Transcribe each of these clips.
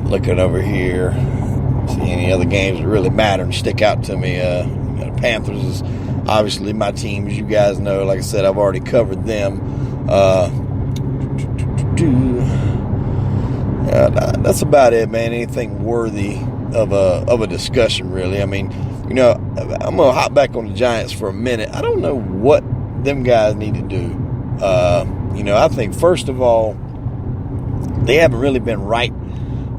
Looking over here, see any other games that really matter and stick out to me. The Panthers is obviously my team, as you guys know. Like I said, I've already covered them. That's about it, man. Anything worthy of a discussion, really. I mean, I'm gonna hop back on the Giants for a minute. I don't know what them guys need to do. I think first of all, they haven't really been right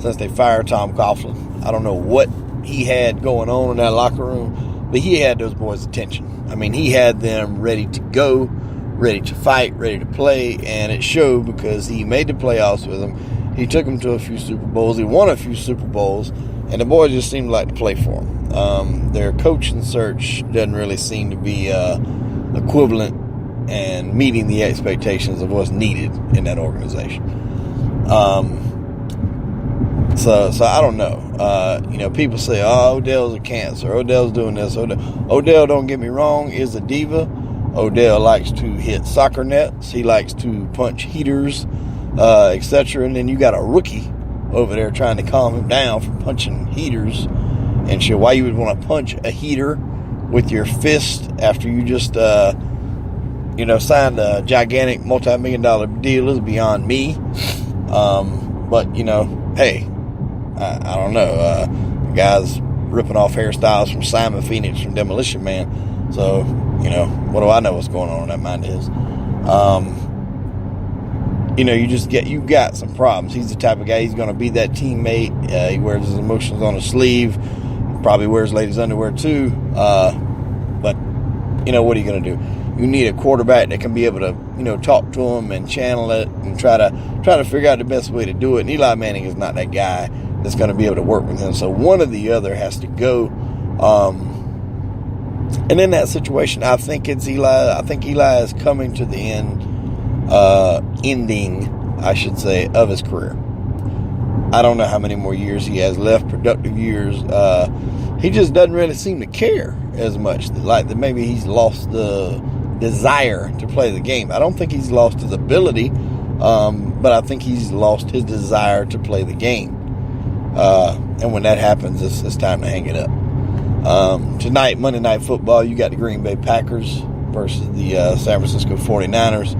since they fired Tom Coughlin. I don't know what he had going on in that locker room, but he had those boys' attention. I mean, he had them ready to go, ready to fight, ready to play, and it showed because he made the playoffs with them. He took them to a few Super Bowls. He won a few Super Bowls, and the boys just seemed like to play for him. Their coaching search doesn't really seem to be equivalent and meeting the expectations of what's needed in that organization. So I don't know. People say, "Oh, Odell's a cancer. Odell's doing this." Odell, don't get me wrong, is a diva. Odell likes to hit soccer nets. He likes to punch heaters, etc. And then you got a rookie over there trying to calm him down from punching heaters and shit. Why you would want to punch a heater with your fist after you just signed a gigantic multi-million-dollar deal is beyond me. But hey, I don't know. The guy's ripping off hairstyles from Simon Phoenix from Demolition Man. So, what do I know what's going on in that mind is? You got some problems. He's the type of guy, he's going to be that teammate. He wears his emotions on his sleeve. Probably wears ladies' underwear too. But, what are you going to do? You need a quarterback that can be able to, talk to him and channel it and try to figure out the best way to do it. And Eli Manning is not that guy that's going to be able to work with him. So one or the other has to go. And in that situation, I think it's Eli. I think Eli is coming to the ending, I should say, of his career. I don't know how many more years he has left, productive years. He just doesn't really seem to care as much. Like that, maybe he's lost the desire to play the game. I don't think he's lost his ability, but I think he's lost his desire to play the game. And when that happens, it's time to hang it up. Tonight, Monday Night Football, you got the Green Bay Packers versus the San Francisco 49ers.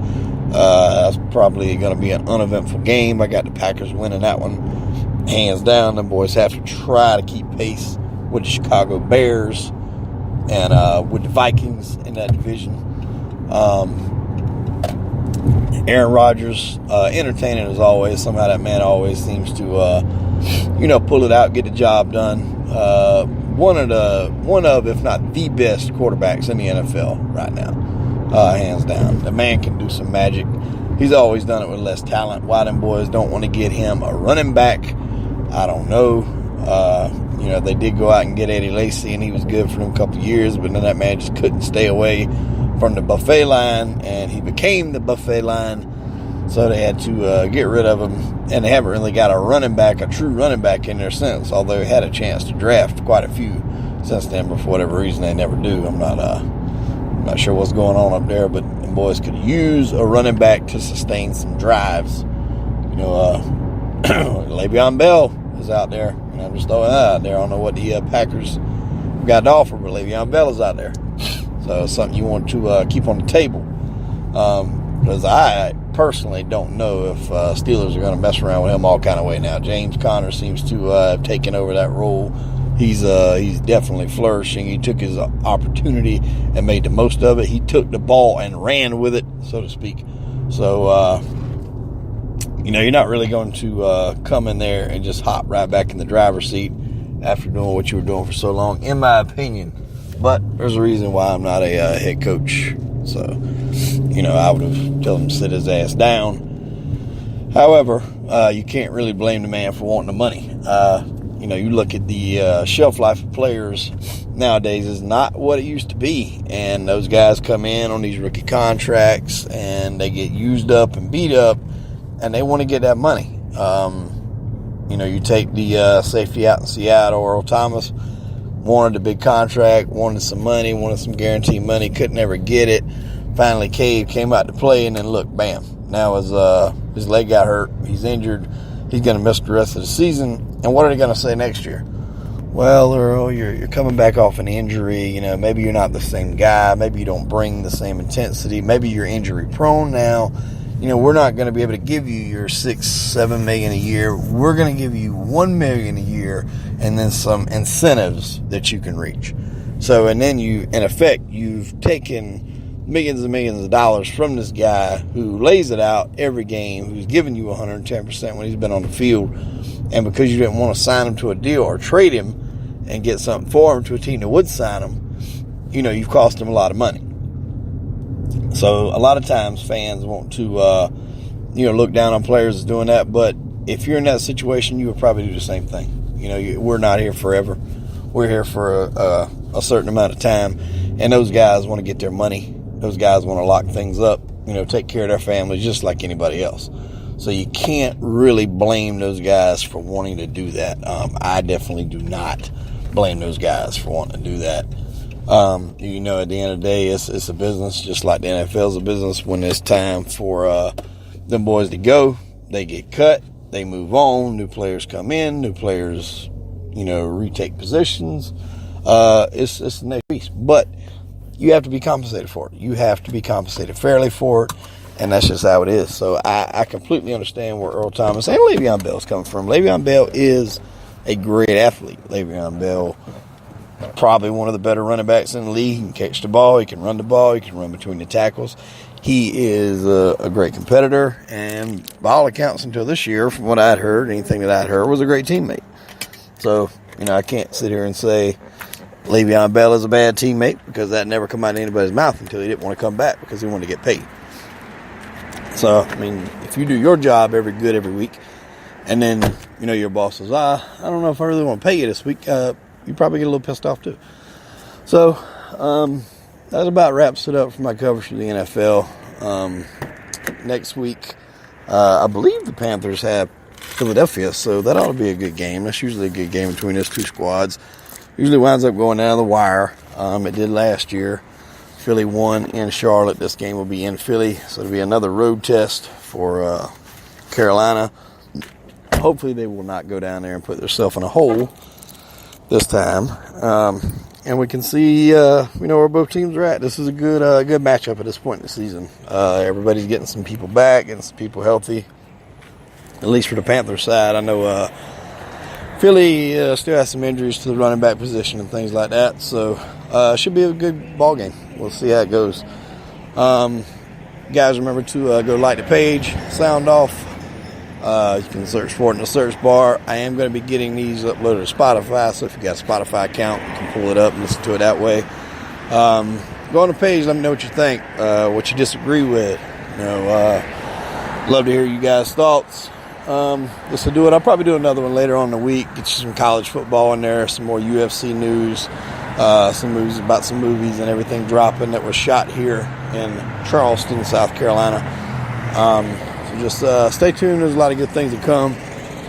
That's probably going to be an uneventful game. I got the Packers winning that one hands down. The boys have to try to keep pace with the Chicago Bears and with the Vikings in that division. Aaron Rodgers, entertaining as always. Somehow that man always seems to, pull it out, get the job done. One of, if not the best quarterbacks in the NFL right now, hands down. The man can do some magic. He's always done it with less talent. Why them boys don't want to get him a running back, I don't know. They did go out and get Eddie Lacy, and he was good for them a couple of years, but then that man just couldn't stay away from the buffet line, and he became the buffet line, so they had to get rid of him, and they haven't really got a true running back in there since, although they had a chance to draft quite a few since then, but for whatever reason they never do. I'm not sure what's going on up there, but the boys could use a running back to sustain some drives. Le'Veon Bell is out there, and I'm just throwing that out there. I don't know what the Packers got to offer, but Le'Veon Bell is out there. So it's something you want to keep on the table. Because I personally don't know if Steelers are going to mess around with him all kind of way now. James Conner seems to have taken over that role. He's definitely flourishing. He took his opportunity and made the most of it. He took the ball and ran with it, so to speak. So, you're not really going to come in there and just hop right back in the driver's seat after doing what you were doing for so long, in my opinion. But there's a reason why I'm not a head coach. So, I would have told him to sit his ass down. However, you can't really blame the man for wanting the money. You look at the shelf life of players nowadays is not what it used to be. And those guys come in on these rookie contracts and they get used up and beat up and they want to get that money. You take the safety out in Seattle, Earl Thomas, wanted a big contract, wanted some money, wanted some guaranteed money, couldn't ever get it. Finally came out to play, and then look, bam. Now his leg got hurt. He's injured. he's going to miss the rest of the season. And what are they going to say next year? Well, Earl, you're coming back off an injury. Maybe you're not the same guy. Maybe you don't bring the same intensity. Maybe you're injury prone now. We're not going to be able to give you your $6-7 million a year. We're going to give you $1 million a year and then some incentives that you can reach. So, and then in effect, you've taken millions and millions of dollars from this guy who lays it out every game, who's giving you 110% when he's been on the field. And because you didn't want to sign him to a deal or trade him and get something for him to a team that would sign him, you've cost him a lot of money. So a lot of times fans want to, look down on players doing that. But if you're in that situation, you would probably do the same thing. We're not here forever. We're here for a certain amount of time. And those guys want to get their money. Those guys want to lock things up, take care of their families just like anybody else. So you can't really blame those guys for wanting to do that. I definitely do not blame those guys for wanting to do that. At the end of the day, it's a business, just like the NFL is a business. When it's time for them boys to go, they get cut, they move on, new players come in, new players, retake positions. It's the next piece. But you have to be compensated for it. You have to be compensated fairly for it. And that's just how it is. So I completely understand where Earl Thomas and Le'Veon Bell is coming from. Le'Veon Bell is a great athlete. Le'Veon Bell, probably one of the better running backs in the league. He can catch the ball. He can run the ball. He can run between the tackles. He is a great competitor. And by all accounts, until this year, from what I'd heard, anything that I'd heard, was a great teammate. So, I can't sit here and say Le'Veon Bell is a bad teammate, because that never come out of anybody's mouth until he didn't want to come back because he wanted to get paid. So, if you do your job every week, and then, your boss says, I don't know if I really want to pay you this week, you probably get a little pissed off too. So, that about wraps it up for my coverage of the NFL. Next week, I believe the Panthers have Philadelphia, so that ought to be a good game. That's usually a good game between those two squads. Usually winds up going down to the wire. It did last year. Philly won in Charlotte. This game will be in Philly, so it'll be another road test for Carolina. Hopefully they will not go down there and put themselves in a hole this time. And we can see, where both teams are at. This is a good matchup at this point in the season. Everybody's getting some people back, getting some people healthy. At least for the Panthers side, I know Philly still has some injuries to the running back position and things like that. So it should be a good ball game. We'll see how it goes. Guys, remember to go like the page, sound off. You can search for it in the search bar. I am going to be getting these uploaded to Spotify, so if you got a Spotify account, you can pull it up and listen to it that way. Go on the page, let me know what you think, what you disagree with. Love to hear you guys' thoughts. This will do it. I'll probably do another one later on in the week. Get you some college football in there, some more UFC news, some news about some movies and everything dropping that was shot here in Charleston, South Carolina. So just stay tuned. There's a lot of good things to come.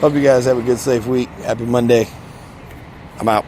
Hope you guys have a good, safe week. Happy Monday. I'm out.